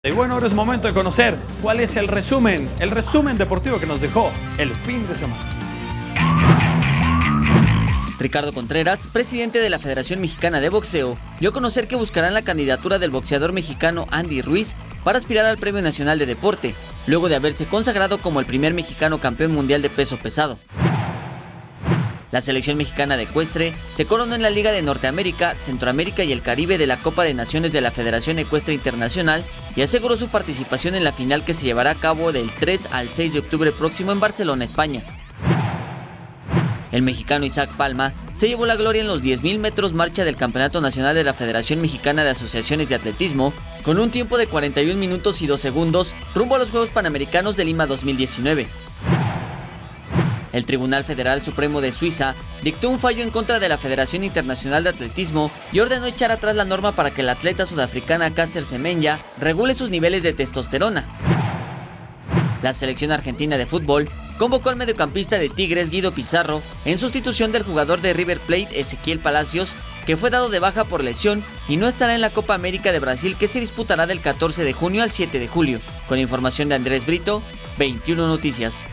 Y bueno, ahora es momento de conocer cuál es el resumen deportivo que nos dejó el fin de semana. Ricardo Contreras, presidente de la Federación Mexicana de Boxeo, dio a conocer que buscarán la candidatura del boxeador mexicano Andy Ruiz para aspirar al Premio Nacional de Deporte, luego de haberse consagrado como el primer mexicano campeón mundial de peso pesado. La selección mexicana de ecuestre se coronó en la Liga de Norteamérica, Centroamérica y el Caribe de la Copa de Naciones de la Federación Ecuestre Internacional y aseguró su participación en la final que se llevará a cabo del 3 al 6 de octubre próximo en Barcelona, España. El mexicano Isaac Palma se llevó la gloria en los 10.000 metros marcha del Campeonato Nacional de la Federación Mexicana de Asociaciones de Atletismo, con un tiempo de 41 minutos y 2 segundos rumbo a los Juegos Panamericanos de Lima 2019. El Tribunal Federal Supremo de Suiza dictó un fallo en contra de la Federación Internacional de Atletismo y ordenó echar atrás la norma para que la atleta sudafricana Caster Semenya regule sus niveles de testosterona. La selección argentina de fútbol convocó al mediocampista de Tigres Guido Pizarro en sustitución del jugador de River Plate Ezequiel Palacios, que fue dado de baja por lesión y no estará en la Copa América de Brasil, que se disputará del 14 de junio al 7 de julio. Con información de Andrés Brito, 21 Noticias.